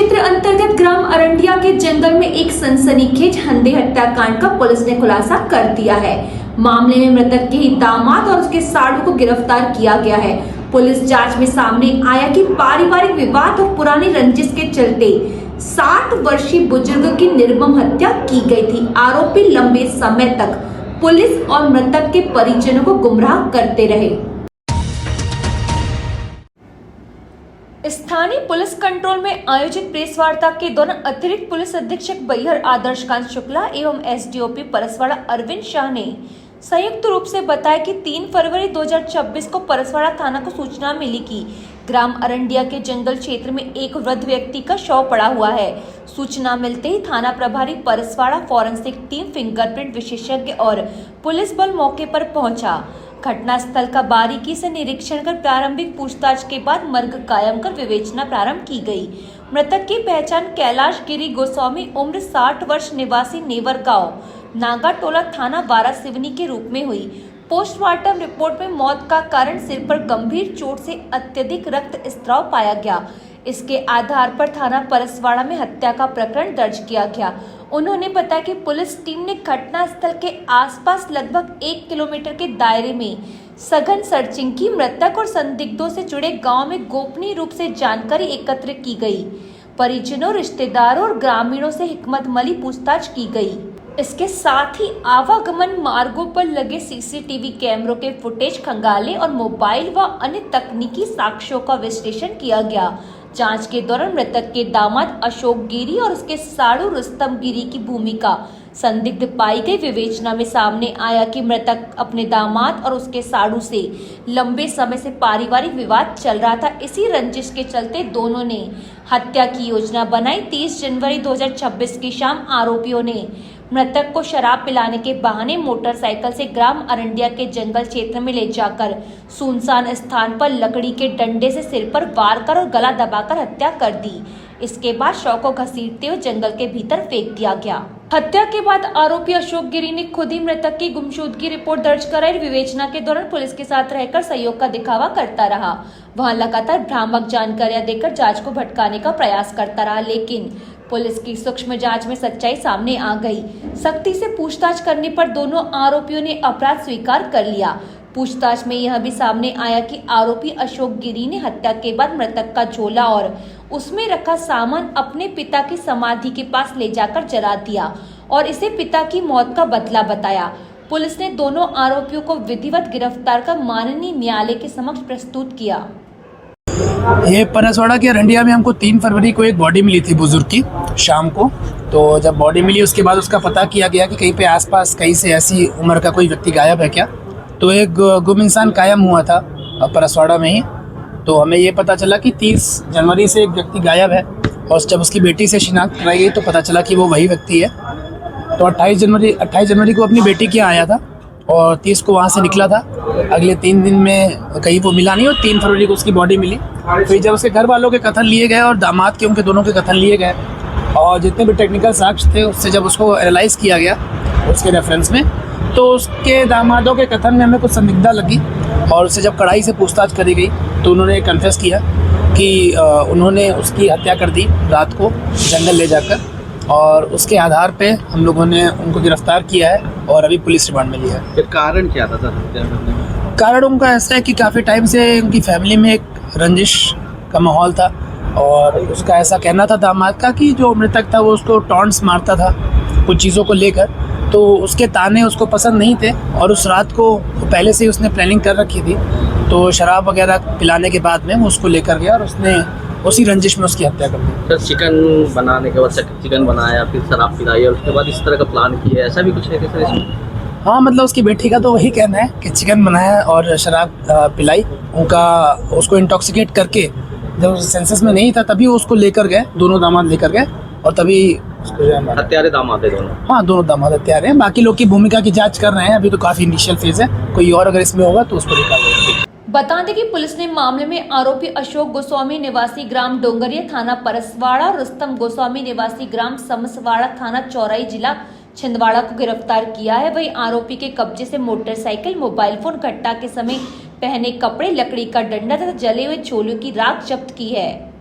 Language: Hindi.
क्षेत्र अंतर्गत ग्राम अरंडिया के जंगल में एक सनसनीखेज हंदे हत्याकांड का पुलिस ने खुलासा कर दिया है। मामले में मृतक के ही दामाद और उसके साड़ू को गिरफ्तार किया गया है। पुलिस जांच में सामने आया कि पारिवारिक विवाद और पुरानी रंजिश के चलते 60 वर्षीय बुजुर्ग की निर्मम हत्या की गई थी। आरोपी लंबे समय तक पुलिस और मृतक के परिजनों को गुमराह करते रहे। स्थानीय पुलिस कंट्रोल में आयोजित प्रेस वार्ता के दौरान अतिरिक्त पुलिस अधीक्षक बैहर आदर्श कांत शुक्ला एवं एसडीओपी परसवाड़ा अरविंद शाह ने संयुक्त रूप से बताया कि 3 फरवरी 2026 को परसवाड़ा थाना को सूचना मिली कि ग्राम अरंडिया के जंगल क्षेत्र में एक वृद्ध व्यक्ति का शव पड़ा हुआ है। सूचना मिलते ही थाना प्रभारी परसवाड़ा फॉरेंसिक टीम, फिंगरप्रिंट विशेषज्ञ और पुलिस बल मौके पर पहुंचा। घटनास्थल का बारीकी से निरीक्षण कर प्रारंभिक पूछताछ के बाद मर्ग कायम कर विवेचना प्रारंभ की गई। मृतक की पहचान कैलाश गिरी गोस्वामी उम्र 60 वर्ष निवासी नेवर गांव नागाटोला थाना वारासिवनी के रूप में हुई। पोस्टमार्टम रिपोर्ट में मौत का कारण सिर पर गंभीर चोट से अत्यधिक रक्त स्त्राव पाया गया। इसके आधार पर थाना परसवाड़ा में हत्या का प्रकरण दर्ज किया गया। उन्होंने बताया कि पुलिस टीम ने घटनास्थल के आसपास लगभग 1 किलोमीटर के दायरे में सघन सर्चिंग की। मृतक और संदिग्धों से जुड़े गांव में गोपनीय रूप से जानकारी एकत्र की गई। परिजनों, रिश्तेदारों और ग्रामीणों से हिकमतमली पूछताछ की गई। इसके साथ ही आवागमन मार्गों पर लगे सीसीटीवी कैमरों के फुटेज खंगाले और मोबाइल व अन्य तकनीकी साक्ष्यों का विश्लेषण किया गया। जांच के दौरान मृतक के दामाद अशोक गिरी और उसके साड़ू रुस्तम गिरी की भूमिका संदिग्ध पाई गई। विवेचना में सामने आया कि मृतक अपने दामाद और उसके साड़ू से लंबे समय से पारिवारिक विवाद चल रहा था। इसी रंजिश के चलते दोनों ने हत्या की योजना बनाई। 30 जनवरी 2026 की शाम आरोपियों ने मृतक को शराब पिलाने के बहाने मोटरसाइकिल से ग्राम अरंडिया के जंगल क्षेत्र में ले जाकर सुनसान स्थान पर लकड़ी के डंडे से सिर पर वार कर और गला दबाकर हत्या कर दी। इसके बाद शव को घसीटते हुए जंगल के भीतर फेंक दिया गया। हत्या के बाद आरोपी अशोक गिरी ने खुद ही मृतक की गुमशुदगी रिपोर्ट दर्ज कराई। विवेचना के दौरान पुलिस के साथ रहकर सहयोग का दिखावा करता रहा। वहां लगातार भ्रामक जानकारियां देकर जांच को भटकाने का प्रयास करता रहा, लेकिन पुलिस की सूक्ष्म जांच में सच्चाई सामने आ गई। सख्ती से पूछताछ करने पर दोनों आरोपियों ने अपराध स्वीकार कर लिया। पूछताछ में यह भी सामने आया कि आरोपी अशोक गिरी ने हत्या के बाद मृतक का झोला और उसमें रखा सामान अपने पिता की समाधि के पास ले जाकर जला दिया और इसे पिता की मौत का बदला बताया। पुलिस ने दोनों आरोपियों को विधिवत गिरफ्तार कर माननीय न्यायालय के समक्ष प्रस्तुत किया। ये परसवाड़ा के अरंडिया में हमको 3 फरवरी को एक बॉडी मिली थी बुजुर्ग की शाम को। तो जब बॉडी मिली उसके बाद उसका पता किया गया कि कहीं पे आसपास कहीं से ऐसी उम्र का कोई व्यक्ति गायब है क्या। तो एक गुम इंसान कायम हुआ था परसवाड़ा में ही। तो हमें ये पता चला कि 30 जनवरी से एक व्यक्ति गायब है और जब उसकी बेटी से शिनाख्त कराई गई तो पता चला कि वो वही व्यक्ति है। तो 28 जनवरी को अपनी बेटी के यहाँ आया था और 30 को वहाँ से निकला था। अगले 3 दिन में कहीं वो मिला नहीं और 3 फरवरी को उसकी बॉडी मिली। फिर जब उसके घर वालों के कथन लिए गए और दामाद के उनके दोनों के कथन लिए गए और जितने भी टेक्निकल साक्ष्य थे उससे जब उसको एनालाइज किया गया उसके रेफरेंस में, तो उसके दामादों के कथन में हमें कुछ संदिग्धता लगी और उससे जब कड़ाई से पूछताछ करी गई तो उन्होंने कन्फेस किया कि उन्होंने उसकी हत्या कर दी रात को जंगल ले जाकर, और उसके आधार पे हम लोगों ने उनको गिरफ्तार किया है और अभी पुलिस रिमांड में लिया है। फिर कारण क्या था सर हत्या करने का? कारण उनका ऐसा है कि काफ़ी टाइम से उनकी फैमिली में एक रंजिश का माहौल था और उसका ऐसा कहना था दामाद का कि जो मृतक था वो उसको टॉन्ट्स मारता था कुछ चीज़ों को लेकर, तो उसके ताने उसको पसंद नहीं थे और उस रात को पहले से ही उसने प्लानिंग कर रखी थी। तो शराब वगैरह पिलाने के बाद में वो उसको लेकर गया और उसने उसी रंजिश में उसकी हत्या कर दी। सर चिकन बनाने के बाद चिकन बनाया, फिर शराब पिलाई और उसके बाद इस तरह का प्लान किया, ऐसा भी कुछ है क्या सर इसमें? हाँ, मतलब उसकी बेटी का तो वही कहना है कि चिकन बनाया और शराब पिलाई, उसको इंटॉक्सिकेट करके जब सेंसेस में नहीं था तभी वो उसको लेकर गए, दोनों दामाद लेकर गए और तभी हत्यारे दामाद है दोनों। हाँ, दोनों दामाद हत्यारे हैं। बाकी लोग की भूमिका की जांच कर रहे हैं, अभी तो काफी इनिशियल फेज है। कोई और अगर इसमें होगा तो उसको निकाल देंगे। बता दें कि पुलिस ने मामले में आरोपी अशोक गोस्वामी निवासी ग्राम डोंगरिया थाना परसवाड़ा और रुस्तम गोस्वामी निवासी ग्राम समसवाड़ा थाना चौराई जिला छिंदवाड़ा को गिरफ्तार किया है। वहीं आरोपी के कब्जे से मोटरसाइकिल, मोबाइल फोन, घटना के समय पहने कपड़े, लकड़ी का डंडा तथा जले हुए छोलों की राख जब्त की है।